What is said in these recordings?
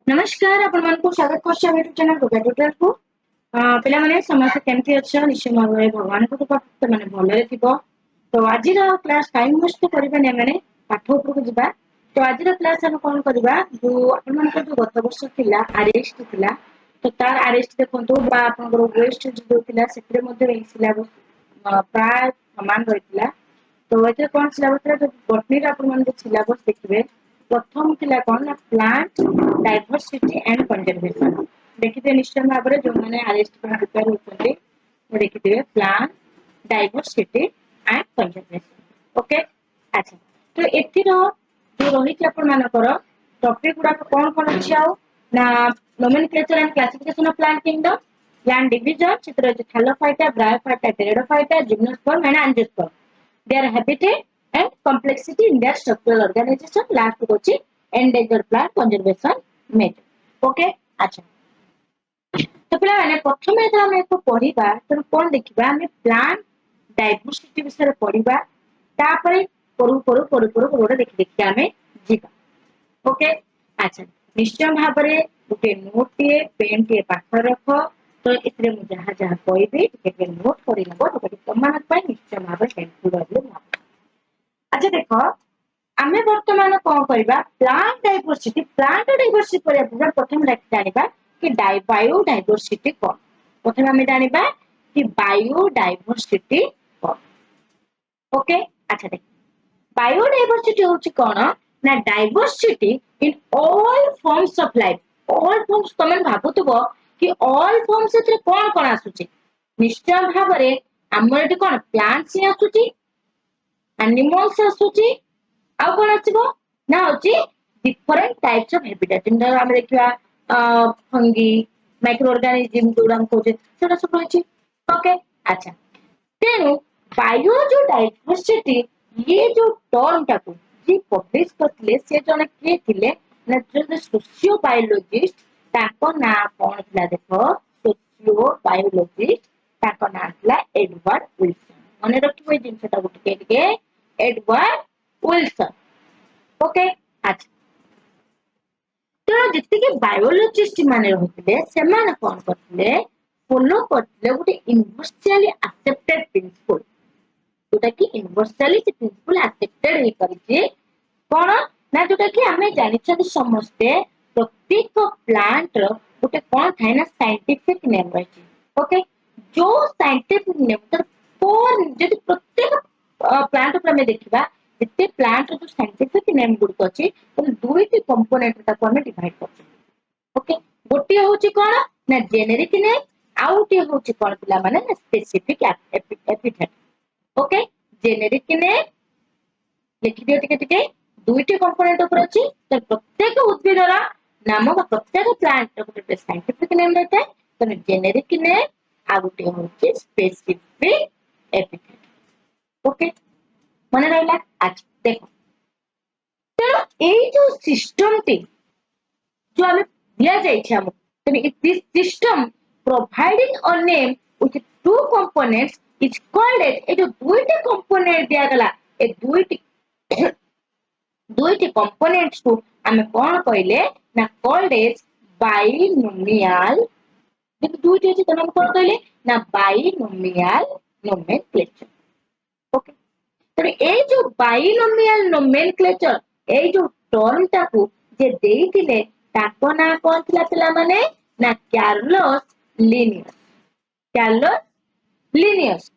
नमस्कार आपण मानकु स्वागत करछ यूट्यूब चैनल को ट्यूटोरियल को पिला माने समस्त केमती अच्छा निश्चय भाव भगवान को कृपा माने भले थिबो। तो आज क्लास टाइम वेस्ट करबा नै माने पाठ ऊपर को जिबा। तो आज क्लास हम कोन करबा जो आपण मान जो गत वर्ष थिला आरएसटी थिला तो तार आरएसटी देखंतु बा आपण वेस्ट जो थिला सेते मध्ये सिलेबस प्राय समान रहितला। तो एते कोन सिलेबस जो बटनी रा आपण मान सिलेबस देखिबे प्रथम थिला कोन प्लांट डाइवर्सिटी एंड कंजर्वेशन देखिए निश्चय भाव में जो मैंने आरएसटी प्रिपेयर होते देखिए plant diversity and conservation. Okay अच्छा तो एथिर जो रही आपण मानकर टॉपिक गुडा कौन कौन अछि आ ना nomenclature and classification of plant kingdom plant division चित्र thallophyta bryophyta pteridophyta gymnosperm and angiosperm their habitat and complexity in their structural organization last होची endangered plant conservation method। Okay अच्छा तो पिला माने प्रथम एटा हम एको पढिबा तो कोन देखिबा हम प्लांट डाइवर्सिटी विषय पढिबा तापरे परू गोडे देखि देखि हमें जीवा। ओके अच्छा निश्चय भाबरे गुटे नोट टे पेन टे पाखर रख तो इतरे मु जहा जहा कहबी टिके नोट करि नबो तो तमान पय निश्चय भाबरे हेल्पफुल रहबो। अच्छा देखो आमे वर्तमान कोन करबा प्लांट डाइवर्सिटी पर प्रथम जानिबा कि बायो डाइवर्सिटी कोन प्रथम आमे जानिबा कि बायो डाइवर्सिटी कोन। ओके अच्छा देख बायोडाइवर्सिटी होची कोन ना diversity in all forms of life all forms तमन भाबुतबो कि ऑल फॉर्म्स एतरे कोन कोन आसुची निश्चय भाबरे हमर एटी कोन प्लांट्स आसुची एनिमल्स आसुची आ कोन आछिबो ना होची डिफरेंट टाइप्स ऑफ हैबिटेट इन हम देखिबा फंगी माइक्रो ऑर्गेनिज्म जोडा हम कोजे सेटा सब होची। ओके अच्छा तेनु बायो जो डाइवर्सिटी ये जो टर्म टाको जी पब्लिश करथिले से जने के थिले ना जो सोशियो बायोलॉजिस्ट ताको ना कोन थिला देखो सोशियो बायोलॉजिस्ट ताको ना थिला एडवर्ड विल्सन मने रखिबो ए जिंसटा गुटे के एडवर्ड विल्सन। ओके अच्छा तो जितने के बायोलॉजिस्ट माने रहथिले से माने कोन करथिले फॉलो करथिले गुटे यूनिवर्सली एक्सेप्टेड प्रिंसिपल जोटा कि यूनिवर्सली से प्रिंसिपल एक्सेप्टेड हे करिजे कोन ना जोटा कि हमें जानि छथि समस्ते प्रत्येक प्लांट रो गुटे कोन थाय ना साइंटिफिक नेम रहिछि। ओके जो साइंटिफिक नेम तर कोन जदि प्रत्येक प्लांट ऊपर में देखिबा जते प्लांट जो साइंटिफिक नेम गुड अछि तो दुईटी कंपोनेंट ताको हमें डिवाइड करछि। ओके गोटे होछि कोन ना जेनेरिक नेम आउटे होछि कोन पिला माने specific epithet. Okay generic name लिखि दियो टिके टिके दुईटी कंपोनेंट ऊपर अछि तो प्रत्येक उद्भिदर नाम बा प्रत्येक प्लांट रो गोटे साइंटिफिक नेम रहता है तो जेनेरिक नेम आउटे होछि स्पेसिफिक एपिथेट। ओके मने रहला अच्छा देखो तेणु एई जो सिस्टम टी जो हमें दिया जाय छै हम this system providing a name with two components is called as a जो दुईटी कंपोनेंट दिया गला ए दुईटी कंपोनेंट्स को हमें कोन कहले ना कॉल्ड एज बाइनोमियल देखो दुईटी अछि तो हम कोन कहले ना बाइनोमियल नोमेनक्लेचर। ओके तो ए जो बाइनोमियल नोमेनक्लेचर ए जो टर्म टाको जे देइतिले ताको ना कोन थिला पिला माने ना कार्लोस लिनियस।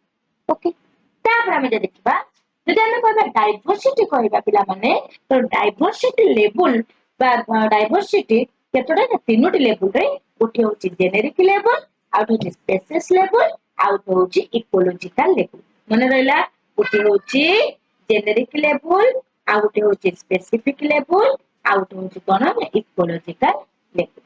ओके तापर हम जे देखबा जदि हम कहबा डाइवर्सिटी कहबा पिला माने तो डाइवर्सिटी लेवल बा डाइवर्सिटी केतोडा ना तीनोटी लेवल रे गोटे होची जेनेरिक लेवल आउट होची स्पेसिस लेवल आउट होची इकोलॉजिकल लेवल माने रहला गोटे होची जेनेरिक लेवल आउट होची स्पेसिफिक लेवल आउट होची कोन इकोलॉजिकल लेवल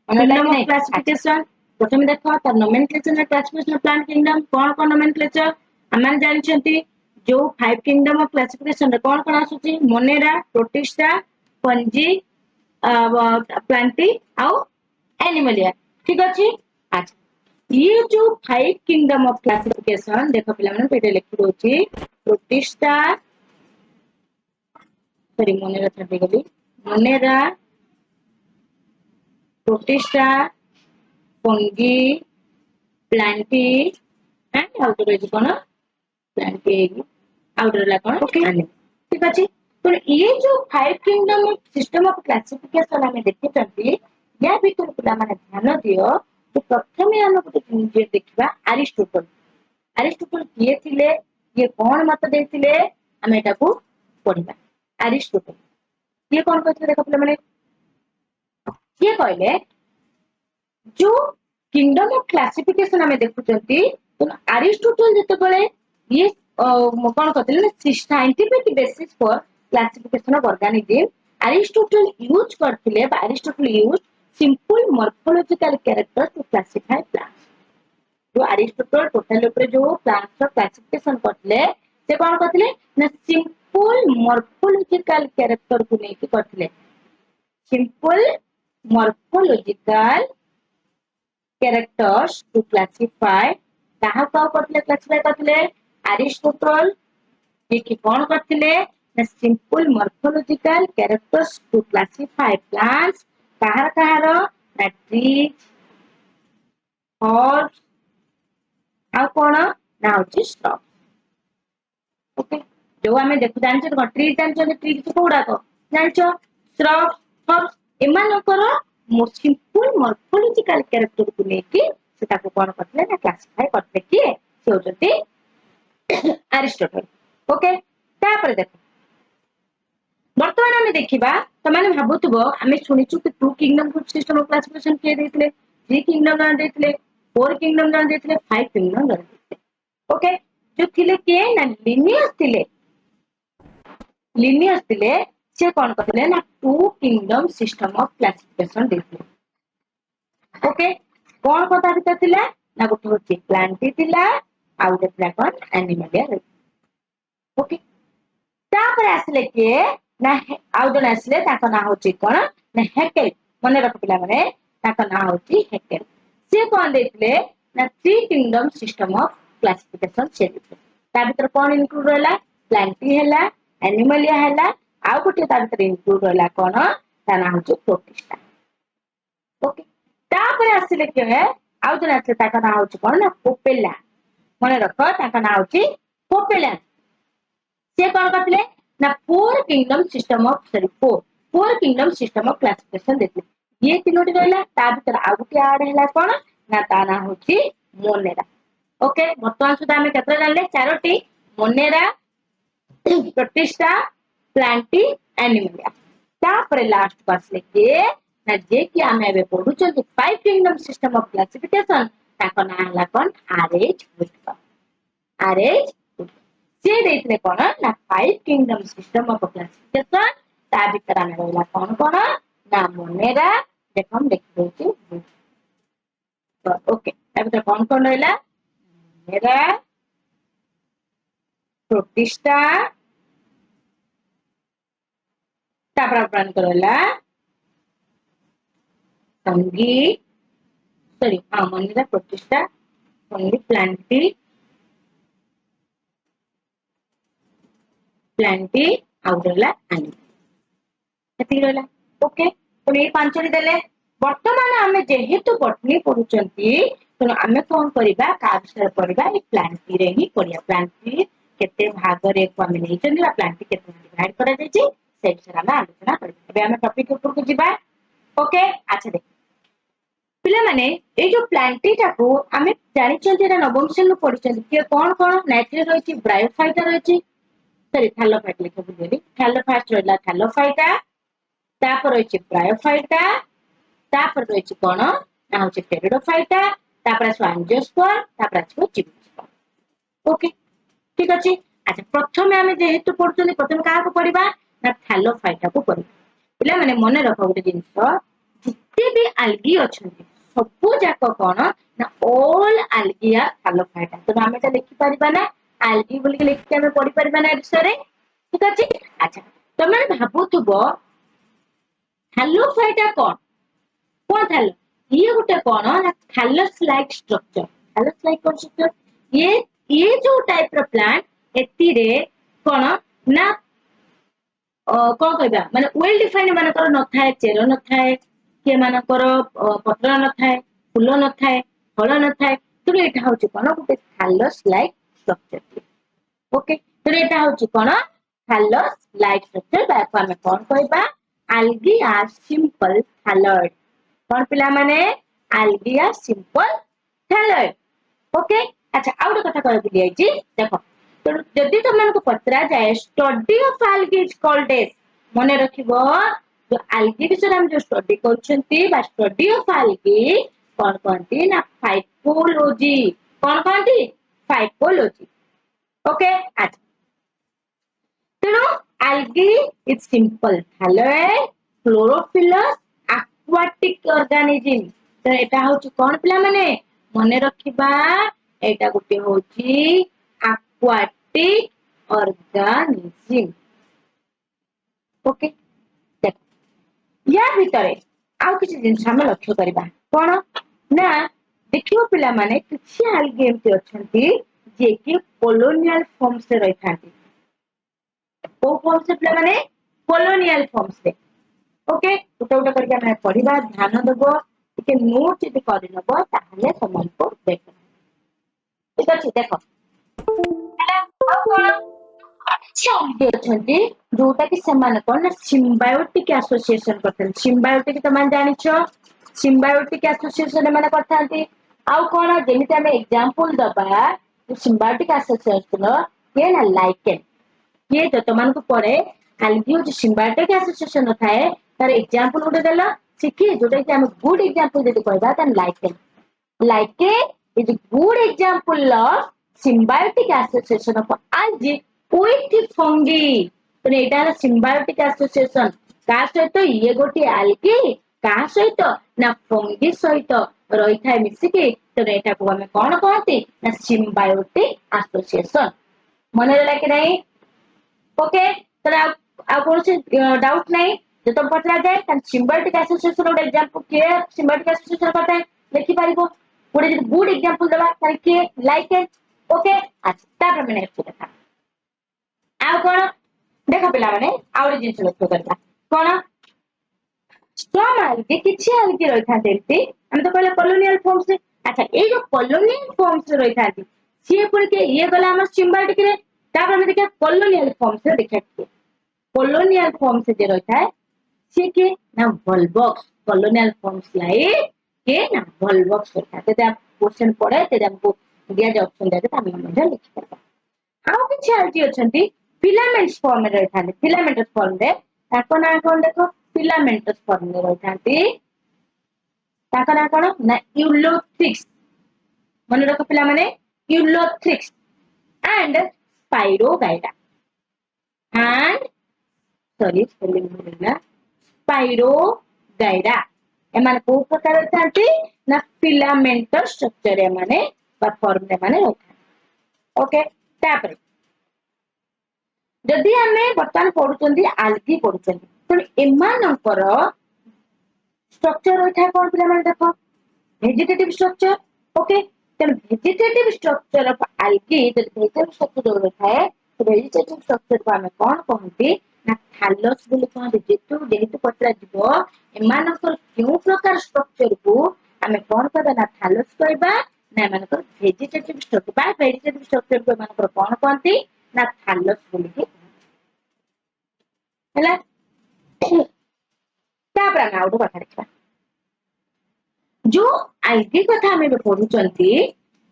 माने लाइक क्लासिफिकेशन प्रथम देखो त nomenclature classification of plant kingdom cone nomenclature हम जानि छथि जो फाइव किंगडम ऑफ क्लासिफिकेशन रे कोन आसुची मोनेरा प्रोटिस्टा फंजी प्लांटी आउ एनिमलिया ठीक अछि। अच्छा ये जो फाइव किंगडम ऑफ क्लासिफिकेशन देखो पिला मन पेटे लिखि दोची प्रोटिस्टा सॉरी मोनेरा छाडी गली Monera protista fungi Plantae and out रही कौन प्लांटी आउट रहा कौन ओके ठीक अच्छे तो ये जो 5 किंगडम सिस्टम ऑफ क्लासिफिकेशन हमें देखि या भीतर पिला माने ध्यान दियो तो प्रथम हम गोटे देखिबा अरिस्टोटल अरिस्टोटल किए थिले ये कौन मत देथिले हम एटा को पढिबा अरिस्टोटल ये कौन कहथिले देखो पिला माने ये कहले जो किंगडम ऑफ क्लासिफिकेशन हमें देखुचंती तो अरिस्टोटल जते बळे ये कौन कहथिले ना scientific basis for classification of organism Aristotle use करथिले बा Aristotle use simple morphological character to classify plants जो अरिस्टोटल टोटल ऊपर जो प्लांट्स ऑफ क्लासिफिकेशन करथिले से कौन करथिले ना सिंपल मॉर्फोलॉजिकल कैरेक्टर को लेके करथिले simple morphological characters to classify कहा करथिले क्लासिफाई करथिले अरिस्टोटल ये कि कौन करथिले ना simple morphological characters to classify plants कहार ना ट्रीज हर्ब्स आ कौन ना होची स्टॉक ओके जो हमें देखु जानछ तो ट्रीज जानछ ट्रीज कोडा को जानछ स्ट्रॉक हर्ब्स एमानकर सिंपल मॉर्फोलॉजिकल कैरेक्टर को लेके सेटा को कौन करथिले ना क्लासिफाई करथे कि से होजती अरिस्टोटल ओके तापर देखो वर्तमान हमें देखिबा तो माने भाबुतबो हमें सुनिछु कि two kingdom system of classification के देथिले थ्री किंगडम ना देथिले फोर किंगडम ना देथिले फाइव किंगडम ना देथिले ओके जो थिले के ना लिनियस थिले से कोन करथिले ना two kingdom system of classification देथिले ओके कोन कथा भीतर थिला ना गोटे होची प्लांटी थिला आ गोटे थिला कोन एनिमलिया ओके तापर आसले के ना आउ जन आसले ताको ना होची कोन ना हेकेल मने रख पिला माने ताको ना होची हेकेल से कोन देथिले ना three kingdom system of classification से देथिले ता भीतर कोन इनक्लूड होला प्लांटी हैला एनिमलिया हैला आ गोटे ता भीतर इनक्लूड होला कोन ता ना होची प्रोटिस्टा ओके तापर आसले के आउ जन आसले ताको ना होची कोन ना पोपेला मने रख ताको ना होची पोपेला से कोन करथिले ना four kingdom system of classification देथिले ये तीनोटी रहला ता भीतर आ गोटे ऐड हैला कोन ना ता ना होची मोनेरा ओके वर्तमान सुधा हमें केतरा जानले Charoti Monera protista Plantae Animalia तापर लास्ट पास लेके ना जे कि हमें एबे पढुचो कि five kingdom system of classification ताको ना हला कोन आरएच आरएच से देथिले कोन ना five kingdom system of classification ता भीतर हमें रहला कोन कोन ना मोनेरा देखो हम देख दोची ओके ता भीतर कोन रहला मोनेरा प्रोटिस्टा तापर अपन करला fungi sorry Monera protista fungi Plantae out रहला एनिमल एती रहला ओके तो ये पांचटी देले वर्तमान हमें जेहेतु बॉटनी पढुचंती तो हमें कोन करिबा का विषय पढिबा ए प्लांटी रे ही पढिया प्लांटी केते भाग रे को हमें नहीं चंदिला प्लांटी केते डिवाइड करा जायछि से विषय हमें आलोचना करिबा बे हमें टॉपिक ऊपर को जिबा ओके अच्छा देख पिला माने ए जो प्लांटी टा को हमें जानि चंती रे नवम श्रेणी पढिचंती के कोन नाइट्रोजन रहिछि ब्रायोफाइटा रहिछि सॉरी थैलोफाइट लिखे बुझेली थैलोफाइट रहला थैलोफाइटा तापर रहिछि ब्रायोफाइटा तापर रहिछि कोन ना होछि टेरिडोफाइटा तापर आसो एंजियोस्पर्म तापर आसो जिम्नोस्पर्म ओके ठीक अछि अच्छा प्रथमे हमें जेहेतु पढुचनी प्रथमे काहा को पढिबा ना थैलोफाइटा को पढिबा पिला माने मने रखो गोटे जिंस जिते भी algae अछंती सबु जाक कोन ना ऑल algae आर थैलोफाइटा तो हमें त लिखि परिबा ना algae बोली लिखि के हमें पढि परिबा ना विषय ठीक अछि अच्छा तमे भाबुतबो थैलोफाइटा कोन थैलो ये गोटे कोन ना थैलस लाइक स्ट्रक्चर ये जो टाइप रो प्लांट एती रे कोन ना कोन कहबा माने वेल डिफाइंड माने कर न थाए चेरो न थाए किए मानकर पत्र न थाए फूल न थाए फल न थाए तेणु एटा होची कोन गोटे थालस लाइक स्ट्रक्चर ओके तेणु एटा होची कोन थालस लाइक स्ट्रक्चर बाको आमे कोन कहबा algae are simple thalloid कोन पिला माने algae are simple thalloid okay अच्छा आ गोटे कथा कहबी दियाची देखो तेणु जदि तुमको पचरा जाए study of algae is called as मने रखिबो जो algae विषय हम जो स्टडी करछंती बा स्टडी ऑफ algae कोन कहंती ना फाइकोलॉजी कोन कहंती फाइकोलॉजी ओके अच्छा तेणु algae is simple thalloid chlorophyllous aquatic organism तो एटा होची कोन पिला माने मने रखिबा एटा गुटे होची aquatic organism ओके देखो या भितरे आउ किछि जिंस हम लक्ष्य करबा कोन ना देखियो पिला माने किछि algae एमति अछंती जे कि कॉलोनियल फॉर्म से रहिथांती को फॉर्म से पिला माने कॉलोनियल फॉर्म से ओके उटा उटा करके हम पढ़िबा ध्यान देबो के नोट यदि करि नबो ताहले समान को देखो ठीक अछि देखो हला आ कोन algae अछंती जोटा कि समान कोन ना सिम्बायोटिक एसोसिएशन करथन सिम्बायोटिक त मान जानिछो सिम्बायोटिक एसोसिएशन माने करथांती आउ कोन जेमिति हम एग्जांपल दबा सिम्बायोटिक एसोसिएशन के ना लाइकेन ये तो तुमन को पड़े algae जो सिम्बायोटिक एसोसिएशन थाए तार एग्जांपल उडे देला सिखी जोटा कि हम गुड एग्जांपल देते कहबा त lichen is a good example of symbiotic association of algae with fungi तो एटा symbiotic association का सहित ये गोटी algae का सहित ना fungi सहित रही थाए मिसिके तो एटा को हम कोन कहते ना symbiotic association मन रहला कि नहीं ओके तो आ कौन से डाउट नहीं जो तुम पचरा जाए तन सिम्बायोटिक एसोसिएशन और एग्जांपल के सिम्बायोटिक एसोसिएशन करता है लिखि पारिबो पुरे जो गुड एग्जांपल देबा तार के लाइक है ओके अच्छा तापर मैंने नेक्स्ट देखा आ कोन देखो पिला माने आउरी जिंस लक्ष्य करबा कोन स्ट्रॉम algae किछि algae रही था देती हम तो कहले कॉलोनियल फॉर्म से अच्छा ए जो कॉलोनियल फॉर्म से रही था सी पुरे के ये गला हम सिम्बायोटिक रे तापर हम देखा कॉलोनियल फॉर्म से देखा कॉलोनियल फॉर्म से जे रहता है से के ना वॉल्वॉक्स कॉलोनियल फॉर्म्स लाइक के ना वॉल्वॉक्स होता है तो आप क्वेश्चन पढ़े तो हमको दिया जाए ऑप्शन दे हम मजा लिखि करबा आउ किछि algae अछंती फिलामेंट्स फॉर्म में रहता है फिलामेंटस फॉर्म रे ताको ना कोन देखो फिलामेंटस फॉर्म में रहतांती ताको ना कोन ना यूलोथ्रिक्स मन रखो पिला माने ulothrix and spirogyra and sorry spelling भूलना स्पाइरोगाइडा एमाने को प्रकार थांती ना फिलामेंटस स्ट्रक्चर एमाने बा फॉर्म रे माने होता ओके तापर जदि हमें बर्तमान पढुचंदी algae पढुचंदी तो एमानकर स्ट्रक्चर होता है कोन पिला माने देखो वेजिटेटिव स्ट्रक्चर ओके तो वेजिटेटिव स्ट्रक्चर ऑफ algae जो वेजिटेटिव स्ट्रक्चर होता है तो वेजिटेटिव स्ट्रक्चर को हमें कोन कहंती ना थालस बोली कहंती जेतु पत्रा जीवो एमानकर क्यों प्रकार स्ट्रक्चर को हमें कोन कहबा ना थालस कहबा ना एमानकर वेजिटेटिव स्ट्रक्चर बा वेजिटेटिव स्ट्रक्चर को एमानकर कोन कहंती ना थालस बोली के हला तापर हम आउट कथा देखा जो algae कथा हमें पढुचंती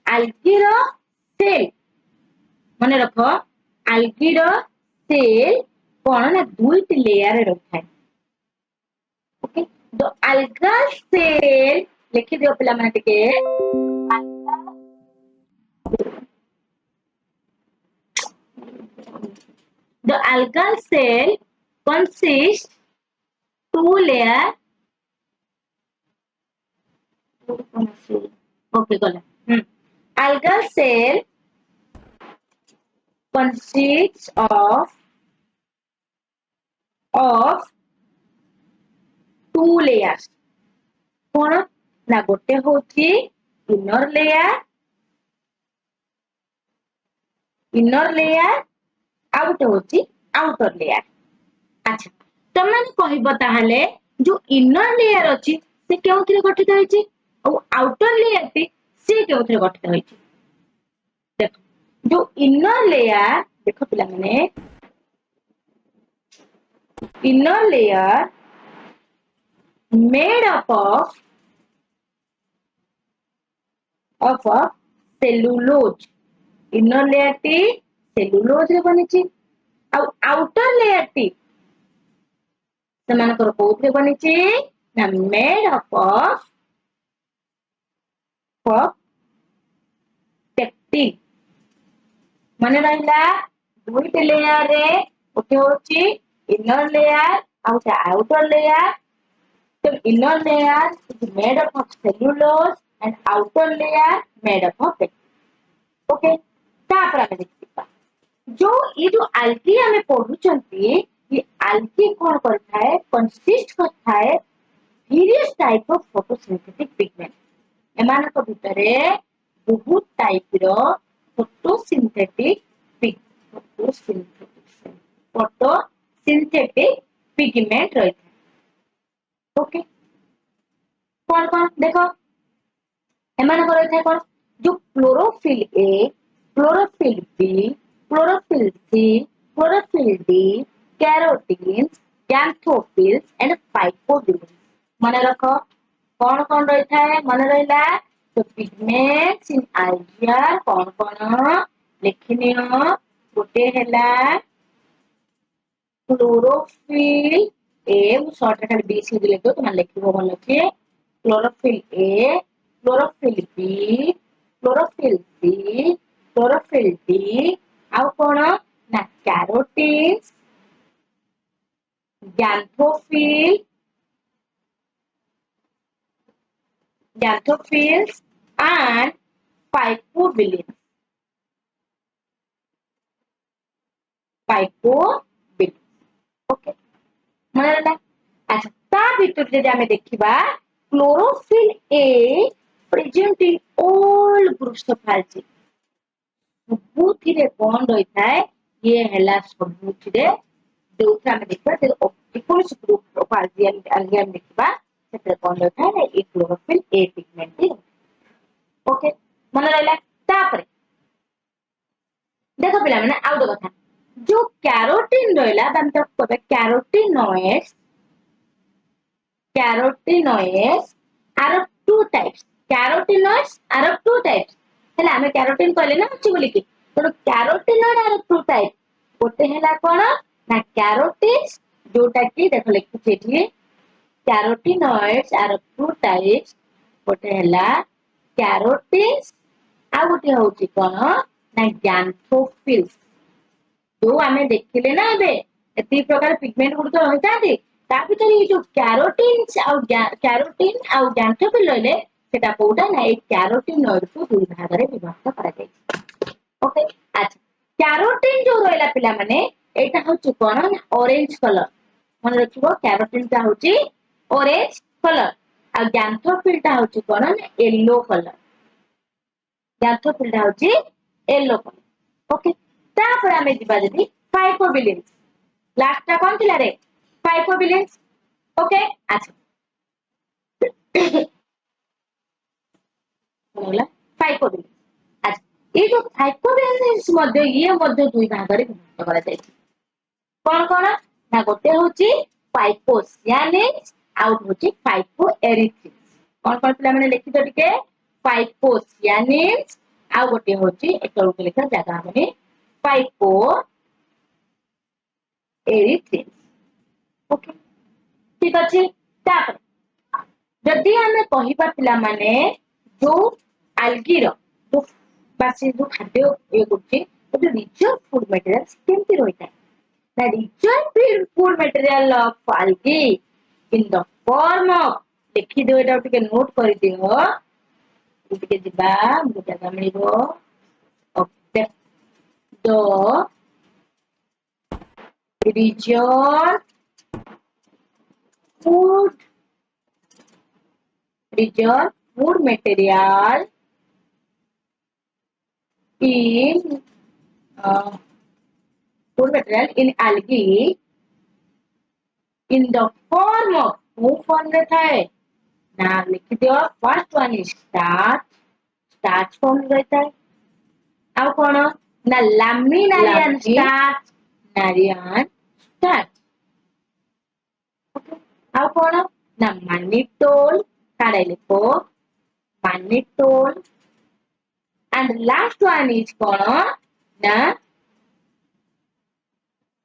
algae रो सेल माने रखो algae रो सेल कोन ना दुईटी लेयर रहता है ओके तो algal सेल लिखि दियो पिला माने के the algal cell consists two layer okay gala algal cell consists of two layers कोन ना गोटे होची इनर लेयर आउट होची आउटर लेयर अच्छा तुम माने कहबो ताहले जो इनर लेयर अछि से केउथिरे गठित होइछि और आउटर लेयर टी से केउथिरे गठित होइछि देखो जो इनर लेयर देखो पिला माने inner layer made up of a cellulose inner layer T cellulose रे बनिछि ଆଉ outer layer टी ସେମାନଙ୍କର କୋଉଥିରେ ବନିଛି ନା made up of pectin ମାନେ ରହିଲା ଦୁଇଟି ଲେୟାର ରେ ଗୋଟେ ହଉଛି inner layer ଆଉ ଗୋଟେ outer layer so inner layer is made up of cellulose and outer layer made up of pectin okay तापर ଆମେ ଦେଖିବା जो ये जो algae ଆମେ ପଢୁଛନ୍ତି ये algae कौन करता है consist करता है various type of photosynthetic pigment ଏମାନଙ୍କ ଭିତରେ ବହୁତ type ର photosynthetic pigment ରହିଥାଏ ओके कौन देखो एमानक रहता है कौन जो chlorophyll a chlorophyll b chlorophyll c chlorophyll d carotene xanthophylls and phycobilin मन रखो कौन रहता है मन रहिला तो पिगमेंट्स इन आल्गिया कौन लिखनियो गोटे हैला क्लोरोफिल ए शॉर्ट खाली बी सी लिखो तुम लिखिबो भल से chlorophyll a chlorophyll b chlorophyll c chlorophyll d आउ कौन ना carotene xanthophylls and phycobilin okay मन रहा अच्छा ता भीतर जदि आमे देखिबा chlorophyll a present in all groups of algae सबुथिरे बॉन्ड होता है ये हैला सबुथिरे जोथा आमे देखबा ते इकोनस ग्रुप ऑफ एल्गी देखबा सेते बॉन्ड होता है A chlorophyll A pigment okay मन रहला तापर देखो पिला माने आउ दो कथा जो कैरोटीन रहला हम तो कहबे carotenoids are of two types carotenoids are of two types हैला हमें कैरोटीन कहले ना अछि बोली कि तो कैरोटेनॉइड आर टू टाइप गोटे हैला कोन ना कैरोटिन्स जोटा कि देखो लिखि छेठी कैरोटेनॉइड्स आर टू टाइप्स गोटे हैला कैरोटिन्स आ गोटे होची कोन ना गैंथोफिल्स जो आमे देखिले ना एबे एती प्रकार पिगमेंट गुड तो रहताती ता भीतर ये जो कैरोटीन आ गैंथोफिल रहले सेटा कोडा ना एक कैरोटेनॉइड को दुई भाग रे विभक्त करा जाय ओके अच्छा कैरोटीन जो रहला पिला माने एटा होची कोन ना ऑरेंज कलर मन रखिबो कैरोटीन ता होची ऑरेंज कलर आ गैंथोफिल ता होची कोन ना येलो कलर गैंथोफिल ता होची येलो कलर ओके तापर आमे दिबा जदी फाइकोबिलिन लास्ट ता कोन थिला रे फाइकोबिलिन ओके अच्छा बोला फाइकोबिलिन अच्छा ये जो फाइकोबिलिन मध्ये ये मध्ये दुई भाग रे विभक्त करा जाय कोन ना गोटे होची फाइकोसियानिन आउट होची फाइकोएरिथ्रिन कोन पिला माने लिखि दो टिके फाइकोसियानिन आ गोटे होची एकलुके लिखा जागा माने फाइको एरिथ्रिन ओके ठीक अछि तापर जदि हमें कहिबा पिला माने जो एल्गी रो जो बासी जो खाद्य ए गुची तो रिचर फूड मटेरियल केमति रहिता the richer food material of algae in the form of लिखि दो एटा टिके नोट करि दियो टिके जिबा बुझा मिलिबो okay the richer food material in food material in algae in the form of को फॉर्म रे थाए ना लिखि दियो first one is starch form रहता है ଆଉ କଣ ନା ଲାମିନାରିଆନ ସ୍ଟାର୍च ଆଉ କଣ ନା ମାନିଟୋଲ କାଢେ ଲେଖो ମାନିଟୋଲ and last one is କଣ ନା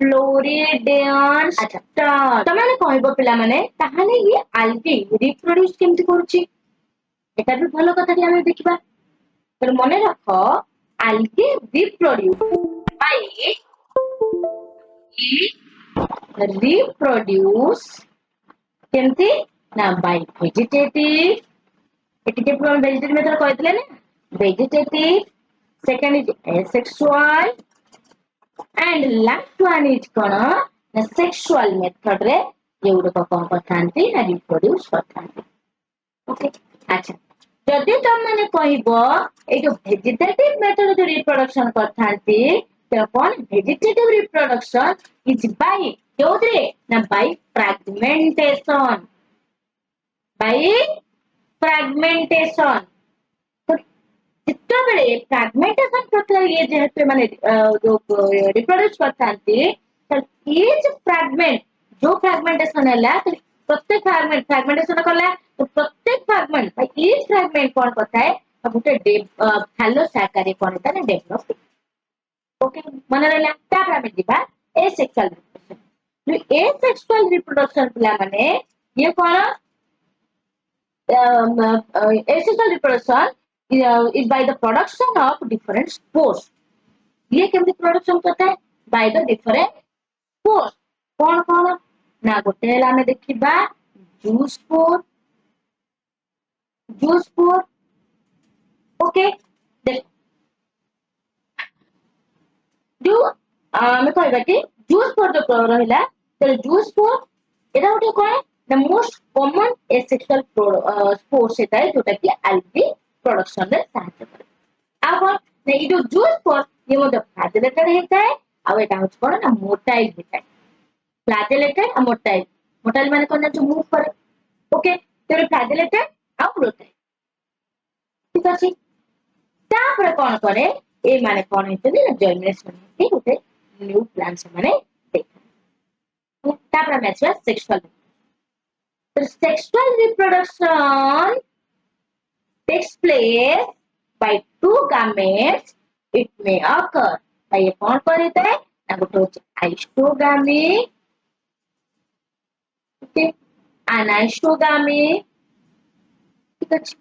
फ्लोरिडेन स्टार्च ତମେ କହିବ ପିଲାମାନେ ତାହେଲେ ଇଏ ଆଲଗେ ରିପ୍ରୋଡ୍ୟୁସ କେମିତି କରୁଛି এটা ବି ଭଲ କଥାଟି ଆମେ ଦେଖିବା ତ ମନେ ରଖ algae reproduce by reproduce କେମିତି ନା by vegetative ଏଠି କେବଳ ଭେଜିଟେଟିଭ ମେଥଡ କହିଥିଲେ ନା vegetative second is asexual and last one is କଣ ନା sexual method ରେ ଏଗୁଡିକ କଣ କରିଥାନ୍ତି ନା reproduce କରିଥାନ୍ତି ଓକେ ଆଚ୍ଛା ଯଦି ତମମାନେ କହିବ ଏଇ ଯୋଉ ଭେଜିଟେଟିଭ ମେଥଡ ଯୋଉ ରିପ୍ରୋଡକ୍ସନ କରିଥାନ୍ତି ତ କଣ ଭେଜିଟେଟିଭ ରିପ୍ରୋଡକ୍ସନ ଇଜ ବାଇ ଯୋଉଥିରେ ନା ବାଇ ଫ୍ରାଗମେଣ୍ଟେସନ ଯେତେବେଳେ ଫ୍ରାଗମେଣ୍ଟେସନ ପ୍ରକ୍ରିୟା ଇଏ ଯେହେତୁ ମାନେ ଯୋଉ ରିପ୍ରୋଡ୍ୟୁସ କରିଥାନ୍ତି ଇଚ୍ ଫ୍ରାଗମେଣ୍ଟ ଯୋଉ ଫ୍ରାଗମେଣ୍ଟେସନ ହେଲା ପ୍ରତ୍ୟେକ ଫ୍ରାଗମେଣ୍ଟେସନ କଲା ପ୍ରତ୍ୟେକ ଫ୍ରାଗମେଣ୍ଟ ଇଚ୍ ଫ୍ରାଗମେଣ୍ଟ କଣ କରିଥାଏ ଗୋଟେ ଫାଲୋସାକାରୀ କଣ ହେଇଥାଏ ଡେଭଲପ ଓକେ ମନେ ରହିଲା ତାପରେ ଆମେ ଯିବା ଏସେକ୍ସୁଆଲ ରିପ୍ରୋଡକ୍ସନ ଏସେକ୍ସୁଆଲ ରିପ୍ରୋଡକ୍ସନ ପିଲାମାନେ ଇଏ କଣ asexual reproduction is by the production of different spores. ये केमती प्रोडक्शन करता है by the different spores. कौन ना गोटे हेला हमें देखिबा जूस स्पोर ओके जो हमें कहबा कि जूस स्पोर जो रहिला तो जूस स्पोर एटा गोटे कोन the most common asexual spores होता है जोटा कि algae production रे सहायता करे आ कोन ये जो जूस स्पोर ये मतलब फ्लैजेलेटेड होता है आ एटा होछ कोन ना मोटाइल होता है फ्लैजेलेटेड और मोटाइल माने कोन जो मूव करे ओके तो फ्लैजेलेटेड और मोटाइल ठीक अछि तापर कोन करे ए माने कोन हेतै ना जर्मिनेशन के होते न्यू प्लांट्स माने देख तापर हम आछा sexual The sexual reproduction takes place by two gametes. It may occur by a कौन करता है ना गोटे होचे आइसोगामी ओके अनाइसोगामी ठीक अछि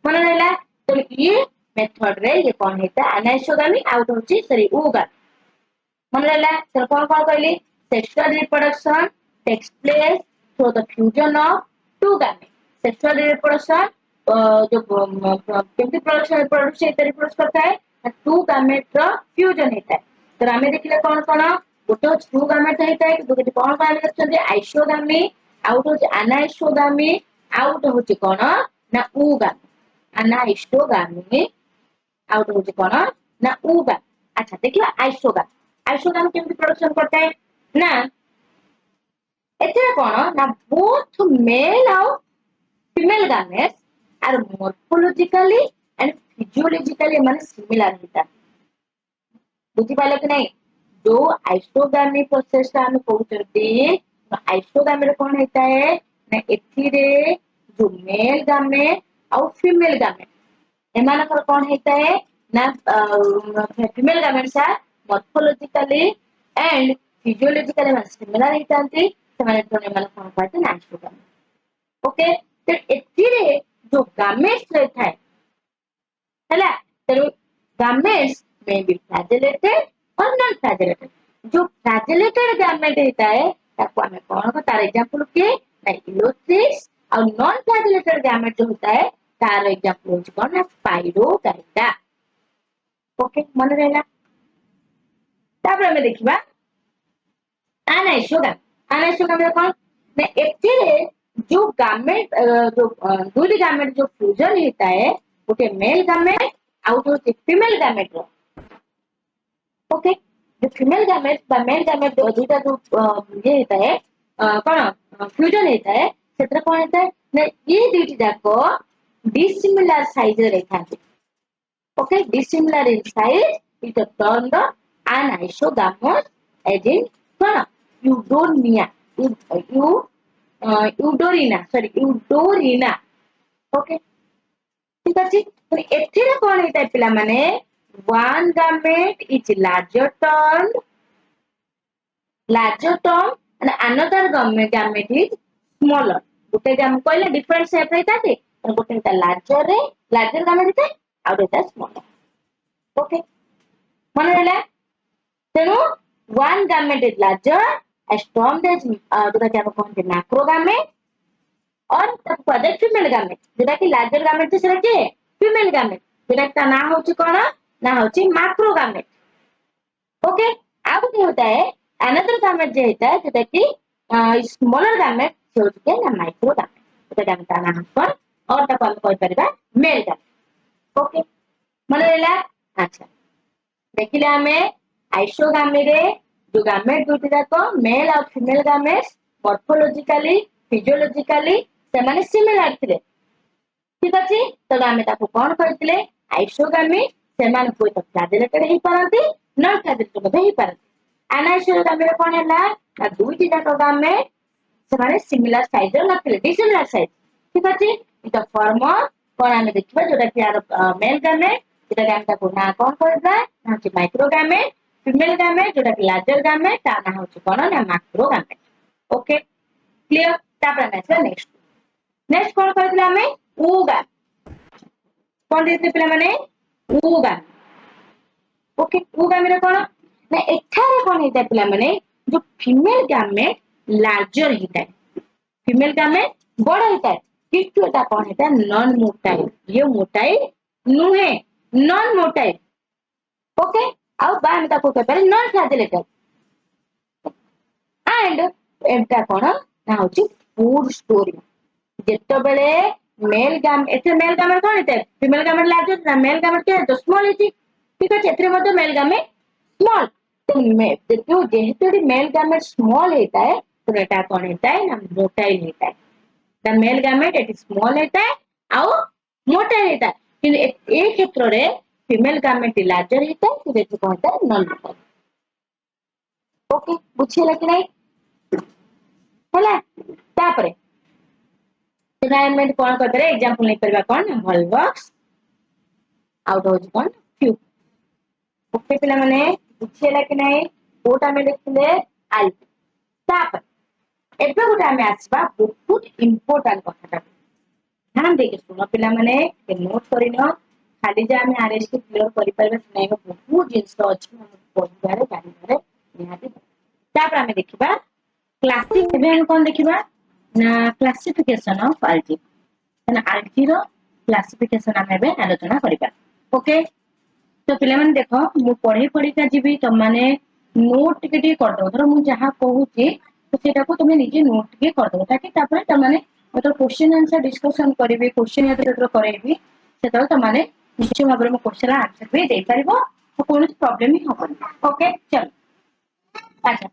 मन रहला तो ये मेथड रे ये कौन हेता अनाइसोगामी आउट होची सॉरी ओगामी मन रहला तो कौन कहली sexual reproduction takes place through the fusion of two gametes. Sexual reproduction जो केमती प्रोडक्शन रिप्रोड्यूस करता है टू गामेट रो फ्यूजन होता है तो हमें देखिले कौन कौन गोटे टू गामेट होता है गोटे कौन कौन देखछन आइसोगामी आउट होची अनाइसोगामी आउट होची कौन ना उगामी अनाइसोगामी आउट होची कौन ना उगामी अच्छा देखिए आइसोगामी केमती प्रोडक्शन करता है ना एथिरे कौन ना बोथ मेल और female gametes are morphologically and physiologically माने सिमिलर होता बुझी पालो कि नहीं जो आइसोगामी प्रोसेस ता हम कहउचती आइसोगामी रे कौन होता है ना एथिरे जो मेल गामेट और फीमेल गामेट एमानकर कौन होता है ना female gametes are morphologically and physiologically माने सिमिलर होतांती ସେମାନେ କଣ କହିते ना आइसोगामी ओके तो एथिरे जो गामेट्स रहता है हैला तो गामेट्स में बी फ्लैजेलेटेड और नॉन फ्लैजेलेटेड जो फ्लैजेलेटेड गामेट होता है ताको हमें कौन को तार एग्जांपल के ना इलोसिस और नॉन फ्लैजेलेटेड गामेट जो होता है तार एग्जांपल हो कौन ना स्पाइरोगाइटा ओके मन रहला तापर हमें देखिबा अनाइसोगामी कौन ना एथिरे जो गामेट जो दुई गामेट जो फ्यूजन होता है गोटे मेल गामेट आउट होची फीमेल गामेट रो ओके जो फीमेल गामेट बा मेल गामेट दुईटा जो ये होता है कौन फ्यूजन होता है सेतरे कोन हेता ना ये दुईटी जाको डिसिमिलर साइज रे रहथांती okay dissimilar in size it turn the anisogamos as in कोन eudonia eudorina sorry eudorina okay ठीक अछि तो एथिरे कोन हेता पिला माने one gamete is larger term and another gamete is smaller गोटे हम कहले डिफरेंट शेप रहता थे और गोटे हेता लार्जर gamete थे और हेता स्मॉलर ओके मन रहला तेनु one gamete is larger as termed as जोटा कि हम कहते macrogamete और तब पदे फीमेल गामेट जेटा कि लार्जर गामेट से सेटा के फीमेल गामेट जेटा का नाम होची कोन ना होची मैक्रो गामेट ओके अब क्या होता है अनदर गामेट जे होता है जेटा कि स्मॉलर गामेट से होची के ना माइक्रो गामेट जेटा का नाम पर और तब हम कहि परिबा मेल गामेट ओके मन रहला अच्छा देखिले हमें आइसोगामी रे जो गामेट दुटी जाको मेल और फीमेल गामेट मॉर्फोलॉजिकली फिजियोलॉजिकली से माने सिमिलर थिले ठीक अछि तब हमें ताको कोन कहतिले आइसोगामी से मान कोइ तो फ्लैजेलेटेड ही परंती नॉन फ्लैजेलेटेड मध्ये ही परंती अनाइसोगामी रे कोन हैला ना दुईटी जाको गामेट से माने सिमिलर साइज र नथिले डिसिमिलर साइज ठीक अछि इटा फॉर्म कोन हमें देखिबा जोटा कि यार मेल गामेट जेटा कि हम ताको ना कोन कहबा ना कि माइक्रो गामेट फीमेल गामेट जोटा कि लार्जर गामेट ता ना होची कोन ना मैक्रो गामेट ओके क्लियर तापर नेक्स्ट नेक्स्ट कोन कहतिला हमें उगा कोन देते पिला माने उगा ओके उगा मेरे कोन ना एठारे कोन हेता पिला माने जो फीमेल गामेट लार्जर हेता फीमेल गामेट बड़ हेता किंतु एटा कोन हेता नॉन मोटाइल ये मोटाइल नुहे नॉन मोटाइल ओके आउ बा हम ताको कहबे नॉन फ्लैजेलेटेड एंड एटा कोन ना होची फूड स्टोरी जेतो बेले मेल गामेट कोन हेते फीमेल गामेट लार्जर ना मेल गामेट के तो स्मॉल हेती ठीक है एथरे मध्ये मेल गामेट स्मॉल तो जेहेतु मेल गामेट स्मॉल हेता है तो एटा कोन हेता है ना मोटाइल हेता है the male gamete it is small हेता है आउ मोटाइल हेता है कि ए क्षेत्र रे फीमेल गामेट लार्जर हेता है तो जेतो कोन हेता है नॉन मोटाइल ओके बुझियला कि नहीं होला तापरे एनवायरनमेंट कोन करबे एग्जांपल नै परबा कोन वॉल्वक्स आउट हो कोन फ्यू ओके पिला माने बुझियला कि नहीं कोटा में देखले आल तापर एबे गोटा में आसबा बहुत इंपोर्टेंट कथा ध्यान देके सुनो पिला माने नोट करिनो खाली जे हम आरएस के क्लियर करि परबे नै बहुत जिंस अछि हम पढिबारे जानिबारे निहाती तापर हमें देखिबा क्लासिक इवेंट कोन देखिबा ना क्लासिफिकेशन ऑफ आल्जी ना आल्जी रो क्लासिफिकेशन हम एबे आलोचना करिबा ओके तो पिला माने देखो मु पढी का जीबी त माने नोट टिके कर दो धर मु जहां कहूची तो सेटा को तुमे निजे नोट टिके कर दो ताकि तापर त माने मतलब क्वेश्चन आंसर डिस्कशन करिवे क्वेश्चन या तो करैबी सेटा त माने निश्चय भाबरे मु क्वेश्चन आंसर भी दे परिबो तो कोनो प्रॉब्लम ही होबनी ओके चल अच्छा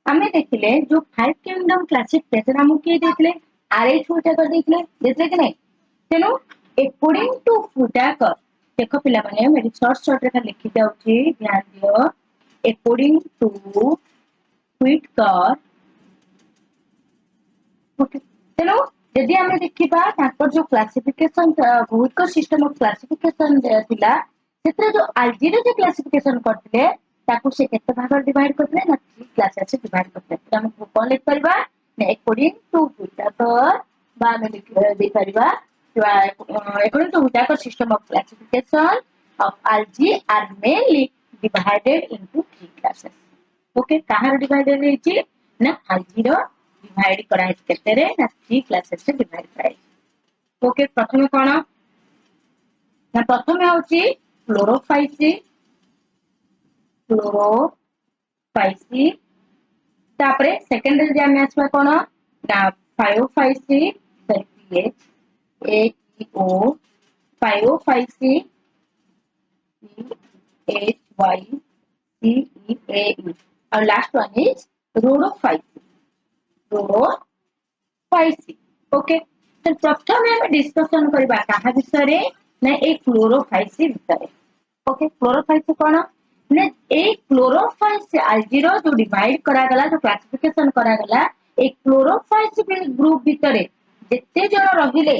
हमें देखिले जो फाइव किंगडम क्लासिफिकेशन हम के देथिले आरएच होटा कर देथिले कि नहीं तेनो अकॉर्डिंग टू फुटाकर देखो पिला माने मेरी शॉर्ट रे लिखि जाउची ध्यान दियो अकॉर्डिंग टू फुटाकर ओके तेनो यदि हमें देखिबा ताकर जो क्लासिफिकेशन बहुत को सिस्टम ऑफ क्लासिफिकेशन थिला सेत्र जो आलजीरो जो क्लासिफिकेशन करथिले ताकू से केते भाग डिवाइड करथिले ना थ्री क्लासेस से डिवाइड करथिले तो हम कोन लिख परिबा ने अकॉर्डिंग टू फुटाकर बा में लिख दे परिबा according to Whittaker system of classification of algae are mainly divided into three classes. Okay, कहाँ divided है जी? ना algae रो divide करा है कितने रे? ना three classes से divide करा है. Okay, प्रथमे कौन? ना प्रथमे होची chlorophyci, तापरे secondary जाने आसपा कौन? ना phaeophyci, AEO, Phaeophyci, PHYCEAE. Our last one is Rhodophyci. Rhodophyci. Okay तो प्रथम हम डिस्कशन करबा कहा विषय रे ना ए क्लोरोफाइसी विषय ओके क्लोरोफाइसी कोन ने ए क्लोरोफाइसी आलजीरो जो डिवाइड करा गला जो क्लासिफिकेशन करा गला ए क्लोरोफाइसी ग्रुप भितरे जेते जण रहिले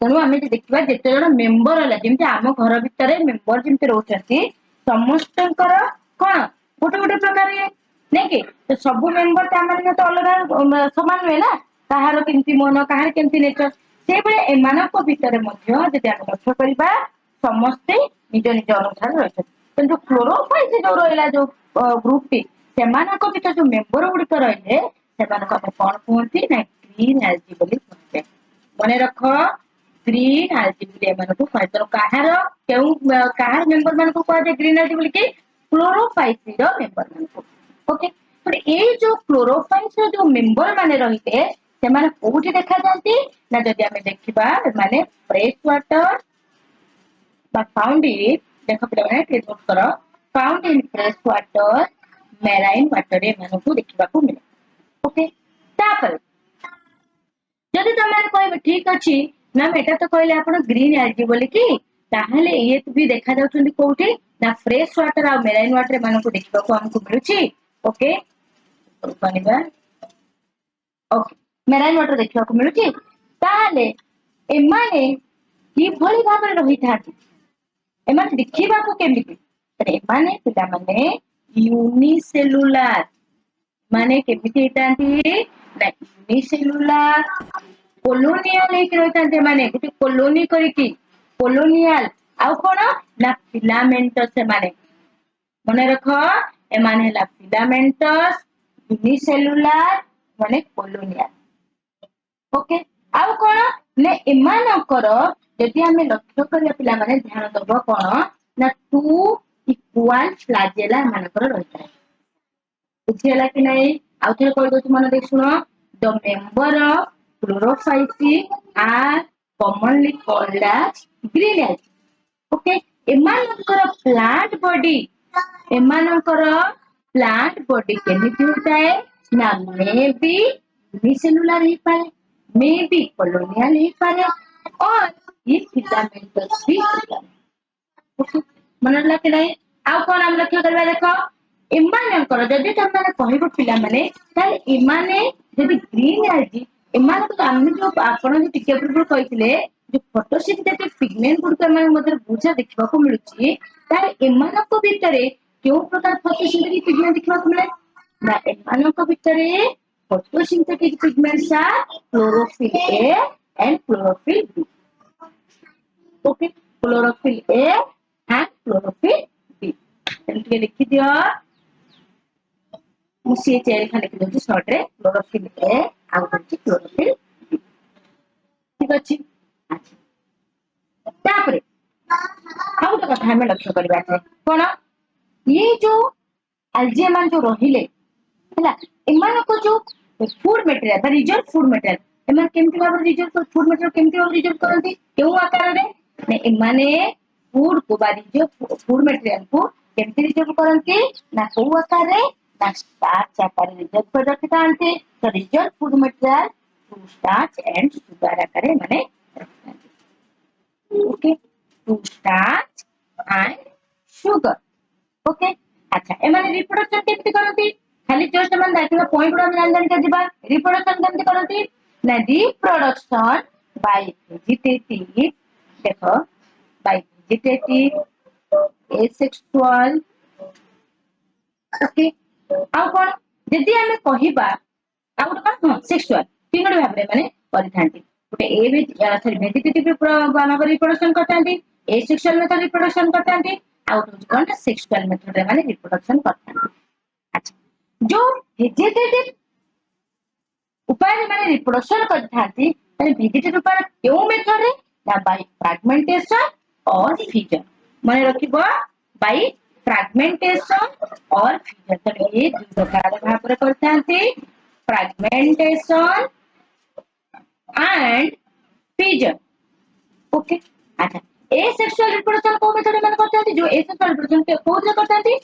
तेणु आम देखा जिते जन मेम्बर है जमी आम घर भितर मेम्बर जमी रोचे समस्त कौन गोटे गोटे प्रकार ये नहीं कि तो सब मेम्बर तो अलग सामान नुहे ना कहार केमती मन कहार केमती नेचर से एम भितर लक्ष्य करवा समस्ते निज निज अनुसार रही जो क्लोरोफाइल जो रहा जो ग्रुप टी से भर जो मेम्बर गुड़िक रही कौन कहते ना ग्रीन एलजी कहते मन रख ग्रीन एलजी कहार कहार मेम्बर मान कह ग्रीन एलजी बोल क्लोरोफाइसी मेम्बर मान ओके ये जो क्लोरोफाइस जो मेम्बर माने रही कौटी देखा जाती ना जदि आम देखा माने फ्रेश वाटर फाउंड इन देख पे नोट कर found in fresh water marine water एମାନଙ୍କୁ देखा मिले ओके तापर जदि तुम कह ठीक अच्छे मैम एटा तो कहले आप ग्रीन एलजी बोली कि ताहले ये भी देखा जाउछन्ती कोठी ना फ्रेश वाटर आ मेराइन वाटर एମାନଙ୍କୁ देखा हमको मिलुछि ओके कहनिबा ओके मेराइन वाटर देखा मिलुछि ताहले एमाने कि भली भाबरे रही थाती एमाने देखिबा को केमिति एमाने पिता माने यूनिसेलुलर माने केमिति हेतांती ना यूनिसेलुलर कोलोनियल एक रहते माने गोटे कोलोनी करिकी कोलोनियल आउ कोन ना फिलामेंटस से माने मन रख एमाने हैला फिलामेंटस यूनिसेलुलर माने कोलोनियल ओके आउ कोन ने एमानकर यदि आमे लक्ष्य करिया पिला माने ध्यान दबो कोन ना टू इक्वल फ्लैजेला मानकर रहता है बुझियला कि नहीं आउ थे कह दो मन देख सुनो the member of chlorophyceae are commonly called as green algae okay एमानकर प्लांट बॉडी केमिति होता है ना मे बी यूनिसेलुलर ही पाए मे बी कॉलोनियल ही पाए और ये फिलामेंटस भी होता है ओके मन लगे कि नहीं आउ कौन हम लक्ष्य करबा देखो एमानकर जदि तुमने कहबो पिला माने ताले एमाने जदि ग्रीन एलजी एमान तो आम जो आपण जो टिके पूर्व कहिथिले जो फोटोसिंथेटिक पिगमेंट गुड एमान मधर बुझा देखबा को मिलुची ताले एमान को भितरे क्यों प्रकार फोटोसिंथेटिक पिगमेंट देखबा को मिले ना एमान को भितरे photosynthetic pigments are chlorophyll a and chlorophyll b okay chlorophyll a and chlorophyll b एंटी लिखि दियो मुसी चेरी खाली लिखि दउची शॉर्ट रे क्लोरोफिल ए आउ होची क्लोरोफिल बी ठीक अछि अच्छा तापरे आउ तो कथा हमें लक्ष्य करबा छै कोन ये जो अल्जेमान जो रहिले हला एमान को जो फूड मटेरियल बा रिजर्व फूड मटेरियल एमान केमति भाबे रिजर्व फूड मटेरियल केमति भाबे रिजर्व करंती केउ आकार रे ने एमाने फूड को बा रिजर्व फूड मटेरियल को केमति रिजर्व करंती ना को आकार रे ना स्टार्च आकार रिजर्व कर रखतांती तो reserve food material to starch and sugar आकार माने okay to starch and sugar okay अच्छा एमाने रिप्रोडक्शन केमति करंती खाली जस्ट मन देखिबा पॉइंट गुडा जान जान के दिबा रिप्रोडक्शन केमति करंती ना रिप्रोडक्शन बाय वेजिटेटिव देखो बाय वेजिटेटिव एसेक्सुअल ओके आउ कोन जदि हमें कहिबा आउ कोन हां सेक्सुअल तीनोटी भाबरे माने परिथांती गोटे ए भी सॉरी वेजिटेटिव मानकर रिप्रोडक्शन करतांती एसेक्सुअल मेथड रिप्रोडक्शन करतांती आउ कोन सेक्सुअल मेथड माने रिप्रोडक्शन करतांती अच्छा जो वेजिटेटिव उपाय माने रिप्रोडक्शन करतांती माने वेजिटेटिव उपाय केउ मेथड रे ना बाय फ्रैगमेंटेशन और फ्यूजन माने रखिबो बाय फ्रैगमेंटेशन और फ्यूजन तो ये दो प्रकार भाबरे करतांती फ्रैगमेंटेशन एंड फ्यूजन ओके अच्छा एसेक्सुअल रिप्रोडक्शन को मेथड माने करतांती जो एसेक्सुअल रिप्रोडक्शन के कोथरे करतांती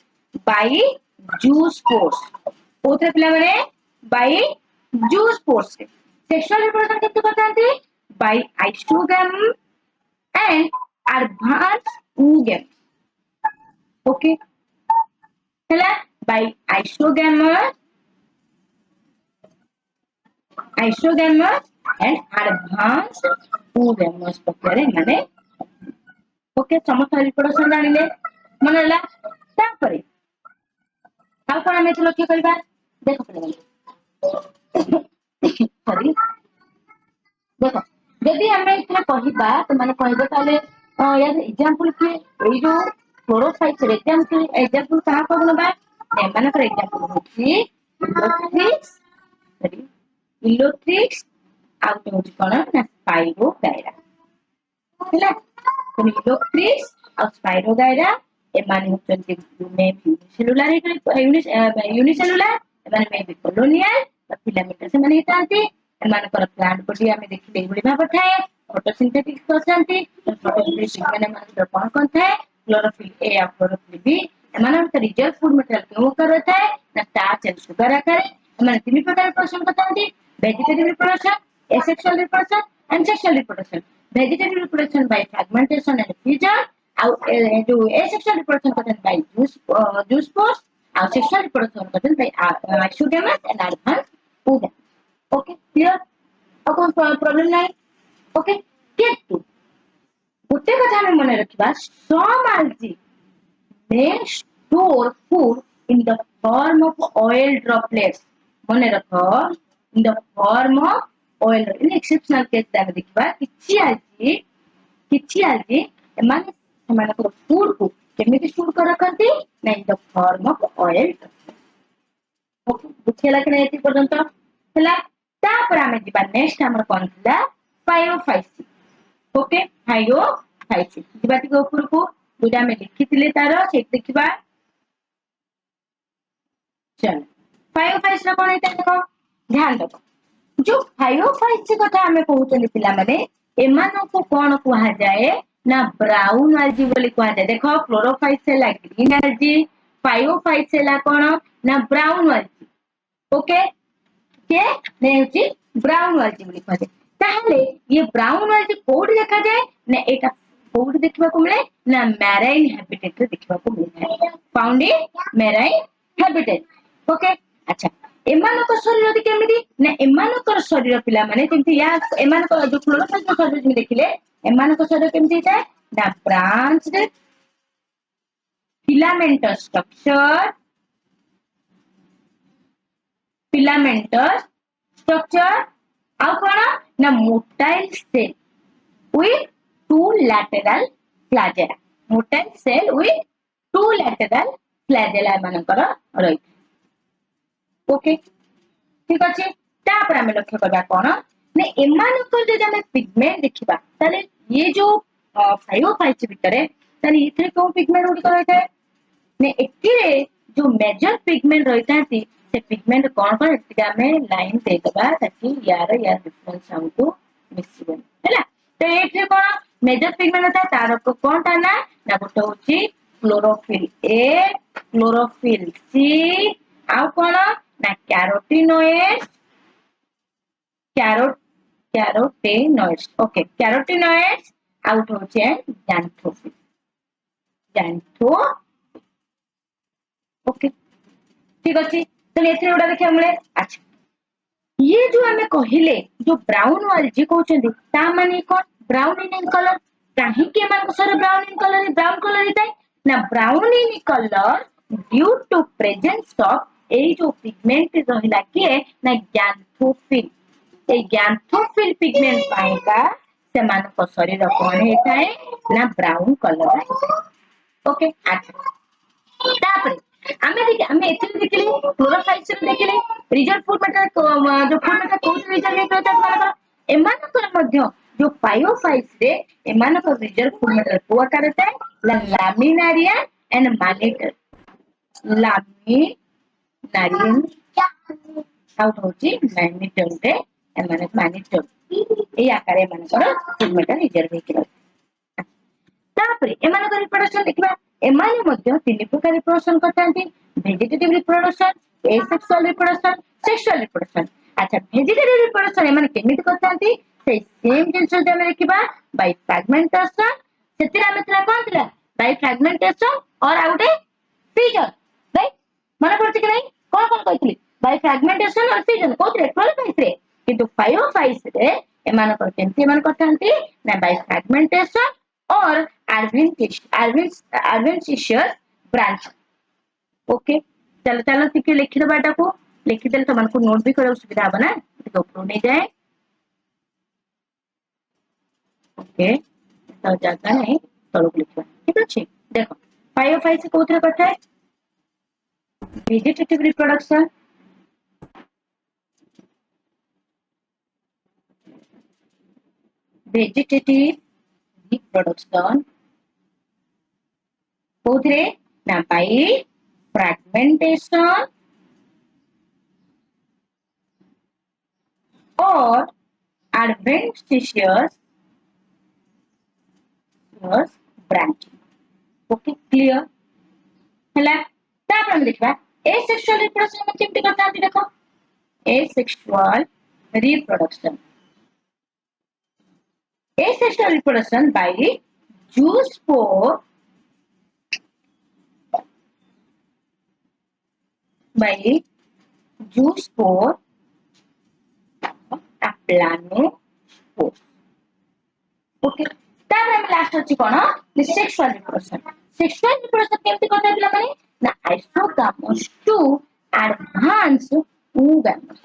बाय जूस फोर्स कोथरे पिला माने by zoospores sexual reproduction केते करथांती by isogamous and advance oogamete. Okay हैला by isogamous and advance oogamous प्रकार माने ओके समस्त रिप्रोडक्शन जानिले मन होला तापरे आ कोन हमें लक्ष्य करबा देखो पड़े सॉरी देखो यदि हमें इतना कहिबा तो माने कहबे ताले यार एग्जांपल के एई जो क्लोरोफाइट एग्जांपल कहां को नबा एमाने पर एग्जांपल होची इलोथ्रिक्स सॉरी इलोथ्रिक्स आउ तो होची कोन ना स्पाइरोगाइरा हैला तो इलोथ्रिक्स और स्पाइरोगाइरा एमाने होचंती में यूनिसेलुलर यूनिसेलुलर एमाने में भी कॉलोनियल फिलामेंट से माने हितांती एमानकर प्लांट बॉडी आमे देखि एभଳି भाव थाए फोटोसिंथेटिक करछंती फोटोसिंथेटिक माने माने कोन कोन थाए क्लोरोफिल ए और क्लोरोफिल बी एमानकर रिजर्व फूड मटेरियल क्यों कर थाए ना स्टार्च एंड शुगर आकारे एमाने तीन प्रकार प्रोडक्शन करछंती vegetative reproduction asexual reproduction and sexual reproduction vegetative reproduction by fragmentation and fusion आउ जो एसेक्सुअल रिप्रोडक्शन करछन बाय जूस पोर्स आउ सेक्सुअल रिप्रोडक्शन करछन by isogamous and advance oogamete. Okay clear अब कोन प्रॉब्लम नाही ओके किंतु गोटे कथा हम मन रखिबा सम algae may store food in the form of oil droplets मन रखो in the form of oil in exceptional case दाग देखिबा किछि algae एमाने एमाने को फूड को केमिति स्टोर कर रखंती ना in the form of oil okay बुझेला कि नहीं एति पर्यंत हला तापर आमे दिबा नेक्स्ट हमर कोन थिला फायोफाइसी ओके फायोफाइसी दिबा टिको ऊपर को दुटा में लिखिथिले तारो से देखिबा चल फायोफाइस रा कोन हेता देखो ध्यान दो जो फायोफाइसी कथा हमें कहउतले पिला माने एमानो को कोन कुहा जाए ना ब्राउन algae बोली कुहा जाए देखो क्लोरोफाइस सेला ग्रीन algae फायोफाइस सेला कोन ना ब्राउन algae ओके के ने होची ब्राउन algae बोली कहते ताहले ये ब्राउन algae कोड देखा जाए ना एटा कोड देखबा को मिले ना मैराइन हैबिटेट रे देखबा को मिले found in marine habitat okay अच्छा एमानो को शरीर केमिति ना एमानो को शरीर पिला माने जेंति या एमानो को जो क्लोरोफाइल को शरीर में देखिले एमानो को शरीर केमिति जाय ना branched filamentous structure filamentous structure ଆଉ କଣ ନା motile cell with two lateral flagella motile cell with two lateral flagella ମାନଙ୍କର ରହି ओके ठीक अछि तापर हम लक्ष्य करबा कोन ने एमानकर जे हम पिगमेंट देखिबा ताले ये जो फायोफाइट भितरे ताले इथे को पिगमेंट उडी करैते ने एथिरे जो मेजर पिगमेंट रहितांती से पिगमेंट कोन कोन एतिका में लाइन दे दबा ताकि यार डिफरेंस हमको मिसिबन हैला तो एथे कोन मेजर पिगमेंट होता तार को कोन ता ना गोटे होची क्लोरोफिल ए क्लोरोफिल सी आ कोन ना carotenoids carotenoids okay carotenoids out होचे जैंथोफिल जैंथो ओके ठीक अछि तो एथे उडा देखिया मिले अच्छा ये जो हमें कहिले जो ब्राउन algae कहउचंदी ता माने कोन ब्राउन इन कलर काहे के मान को सर ब्राउन कलर इताई ना brown in colour due to presence of a जो पिगमेंट रहिला के ना जैंथोफिल ए जैंथोफिल पिगमेंट पाएगा से मान को शरीर कोन हेताए ना ब्राउन कलर ओके अच्छा तापर हमें एथिन देखिले क्लोरोफाइल से देखिले रिजर्व फूड मटेरियल जो फूड मटेरियल कोन रिजर्व में रहता है एमानकर मध्य जो फायोफाइट्स रे एमानकर रिजर्व फूड मटेरियल को आकार रहता है लैमिनारिया एंड मानिटर लैमिनारियन आउट होची मानिटर रे एमाने मानिटर ए आकार एमानकर फूड मटेरियल रिजर्व हेकिरो तापर एमानकर रिप्रोडक्शन देखिबा एमाने मध्य तीन प्रकार रिप्रोडक्शन करतांती vegetative reproduction asexual reproduction sexual reproduction अच्छा भेजिटेटिव रिप्रोडक्शन एमाने केमिति करथांती से सेम जिंस जे हम देखिबा बाय फ्रैगमेंटेशन सेतिरा मित्रा कोन थिला बाय फ्रैगमेंटेशन और आउटे फिजन राइट मन पड़छ कि नहीं कोन कहतली बाय फ्रैगमेंटेशन और फिजन कोथरे 12 फाइस रे किंतु 5 फाइस रे एमान को केमति एमान करथांती ना बाय फ्रैगमेंटेशन और adventitious branch ओके चलो चलो ठीक लिखि दबा एटा को लिखि देले तो मानको नोट भी करे सुविधा हो ना तो ऊपर नहीं जाए ओके तो जाता नहीं तळक लिखवा ठीक अछि देखो 5 of 5 से कोथरे कथा है vegetative reproduction कोथरे ना by fragmentation or adventitious branching okay clear हला तापर हम देखबा asexual reproduction में केमति करता देखो asexual reproduction asexual reproduction by zoospore aplanospore okay तापर हम लास्ट अछि कोन सेक्सुअल रिप्रोडक्शन केमति करता दिला माने ना isogamos to advance oogamous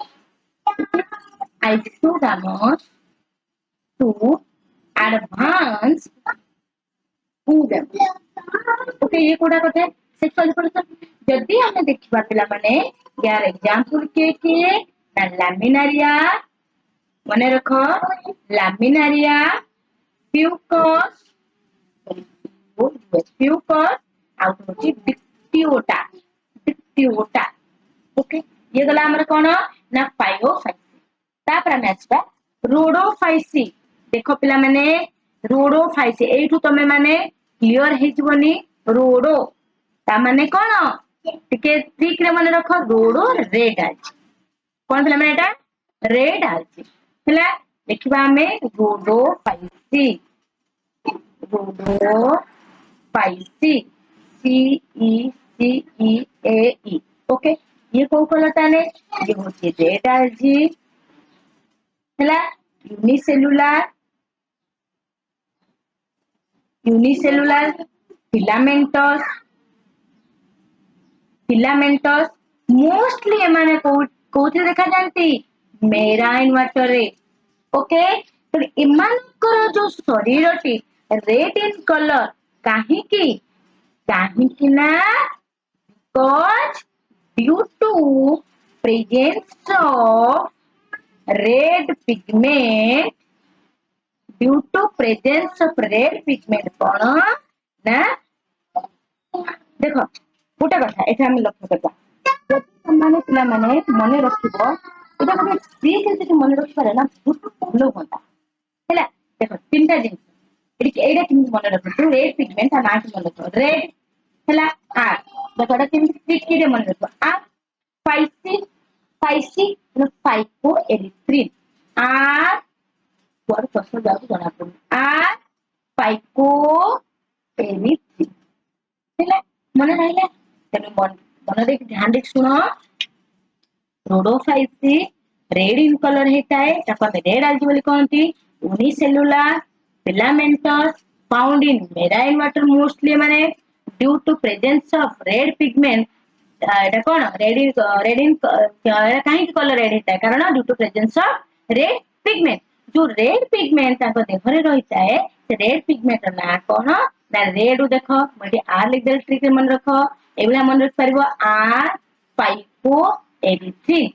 isogamos to advance oogamous okay ये कोडा कथे सेक्सुअल रिप्रोडक्शन जदी हमें देखिबा पिला माने यार एग्जांपल के ना लैमिनारिया मने रखो लैमिनारिया प्यूकस आउट होची डिक्टिओटा ओके ये गला हमर कोन ना फाइओफाइसी तापर हम आछबा रोडोफाइसी देखो पिला माने रोडोफाइसी एठू तमे माने क्लियर हे जबनी रोडो ता माने कोन टिके ठीक रे माने रखो रोडो रेड आछि कोन पिला माने एटा रेड आछि हला देखिबा हमें रोडोफाइसी CECEAE ओके ये को कलता ने ये होची रेड आलजी हला यूनिसेलुलर फिलामेंटस मोस्टली एमाने कोथि देखा जानती मेराइन वाटर रे ओके तो इमानकर जो शरीरटी रेड इन कलर काहे ना because due to presence of red pigment कौन ना देखो गोटे कथा एटा हम लक्ष्य करबा जति माने पिला माने मने रखिबो एटा गोटे ट्रिक जति मने रखिबारे ना बहुत भलो होता हैला देखो तीनटा जिंस एटा किंतु मने रखो रेड पिगमेंट आ नाट मने रखो रेड हैला आ देखो एटा किंतु ट्रिक के मने रखो आ स्पाइसी फाइको एरिथ्रिन आ और कसो जाऊ जना पड़ो आ फाइको एरिथ्रिन हैला मने रहिला तने मन देख ध्यान देख सुनो रोडोफाइसी रेड इन कलर हेता है ताको रेड आलजी बोली कहंती unicellular filamentous found in marine water mostly माने due to presence of red pigment एटा कोन रेड इन काहे कलर रेड हेता है कारण due to presence of red pigment जो रेड पिगमेंट ताको देहरे रहिता है से रेड पिगमेंट ना कोन ना रेड देखो मडी आर लिख देल ट्रिक मन रखो एबला मन रख परबो आर फाइको एरिथ्रिन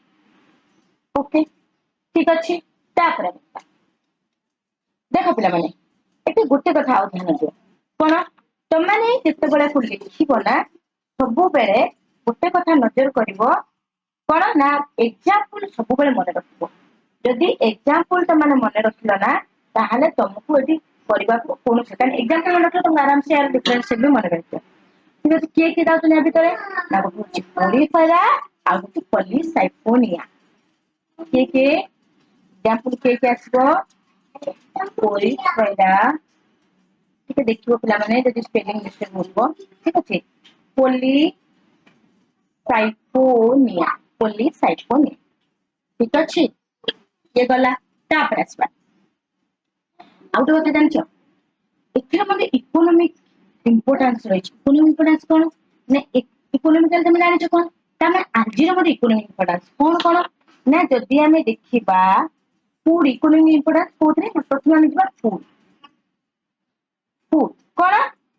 ओके ठीक अछि तापर देखो पिला माने एते गोटे कथा आ ध्यान दियो कोन तुम माने जते बेले को लिखिबो ना सब बेले गोटे कथा नजर करिवो कोन ना एग्जांपल सब बेले मन रखिबो यदि एग्जांपल त माने मन रखिलो ना ताहाले तुमको एटी करबा को कोन सेकंड एग्जांपल मन रखिलो तुम आराम से यार डिफरेंस भी मन रखियो ठीक अछि के दाउ तुने भितरे ना को चिपोरी फरा आ को पॉलीसाइफोनिया के एग्जांपल के आसबो कोई रहिला ठीक है देखिबो पिला माने जदि स्पेलिंग मिस्टेक होबो ठीक अछि पोली साइकोनिया पोलीसाइकोनिया ठीक अछि ये गला तापर आसबा आउट होते जानछ एथिरे मध्ये इकोनॉमिक इंपोर्टेंस रही इकोनॉमिक इंपोर्टेंस कोन ने इकोनॉमिकल तमे जानिछ कोन तमे आजि रो मध्ये इकोनॉमिक इंपोर्टेंस कोन कोन ना जदि हमें देखिबा फूड इकोनॉमिक इंपोर्टेंस कोथरे प्रथम हम जिबा फूड फूड कोन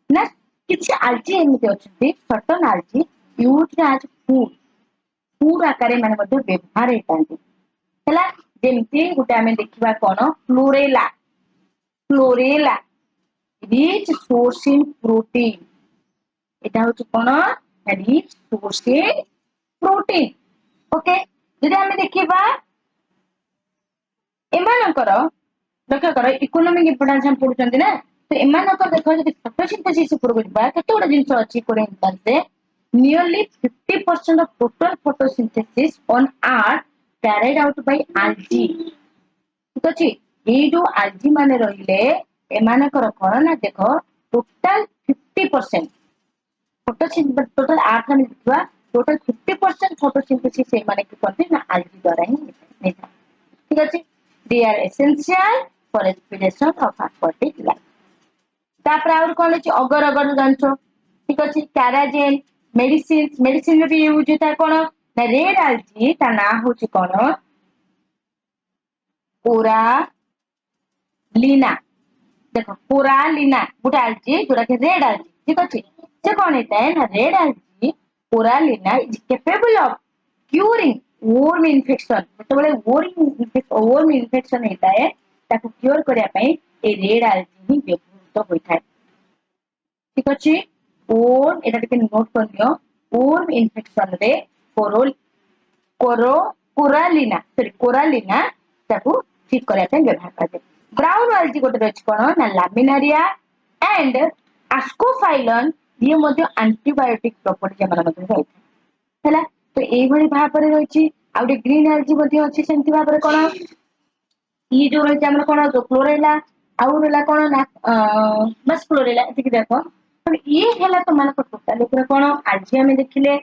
ना किछि आलजी एमिते अछि certain algae use as food food आकारे माने मध्ये व्यवहार हेतांती हला जेमती गुटे हमें देखिबा कोन फ्लोरेला फ्लोरेला rich source in protein এটা হচ্ছে কোন rich source in protein okay যদি আমি ଦେଖିବା ଏମାନଙ୍କର ଲକ୍ଷ୍ୟ କର ଇକୋନୋମିକ ଇମ୍ପୋର୍ଟାନ୍ସ ଆମେ ପଢୁଛନ୍ତି ନା ତ ଏମାନଙ୍କର ଦେଖ ଯଦି ଫଟୋସିନ୍ଥେସିସ୍ ଉପରକୁ ଯିବା କେତେ ଗୁଡା ଜିନିଷ ଅଛି କୋଡେ ଇମ୍ପାନ୍ସରେ nearly 50% of total photosynthesis on earth carried out by algae ठीक अछि ଏଇ ଯୋଉ algae ମାନେ ରହିଲେ ଏମାନଙ୍କର କଣ ନା ଦେଖ ଟୋଟାଲ 50% photosynthesis total earth ଆମେ ଦେଖିବା total 50% photosynthesis ସେମାନେ କି କରନ୍ତି ନା algae ଦ୍ୱାରା ହିଁ ହେଇଥାଏ ठीक अछि they are essential for respiration of aquatic life तापर और कोन अछि अगर अगर जानछो ठीक अछि कैराजेन मेडिसिन रे भी यूज होता है कोन ना रेड algae ता ना होछि कोन कोरालीना देखो कोरालीना गुड algae जोरा के रेड algae ठीक अछि से कोन हेता है ना red algae corallina is capable of curing worm infection जेतबेले worm infection हेता है ताको क्योर करिया पई ए रेड algae ही व्यवहृत होइथाय ठीक अछि worm एटा टिके नोट कर दियो worm infection रे कोरालीना ताको ठीक करिया पई व्यवहार करते ब्राउन algae गोटे अछि कोन ना लामिनारिया एंड आस्कोफाइलन ये मध्ये एंटीबायोटिक प्रॉपर्टी जमरा मध्ये होय हैला तो एई भली भाबरे रहिछि आउटे ग्रीन algae मध्ये अछि सेंति भाबरे कोन ई जो रहिछि हमर कोन क्लोरेला आउ रहला कोन ना बस क्लोरेला एतिकी देखो तो ये हैला तो माने टोटल ऊपर कोन algae हमें देखिले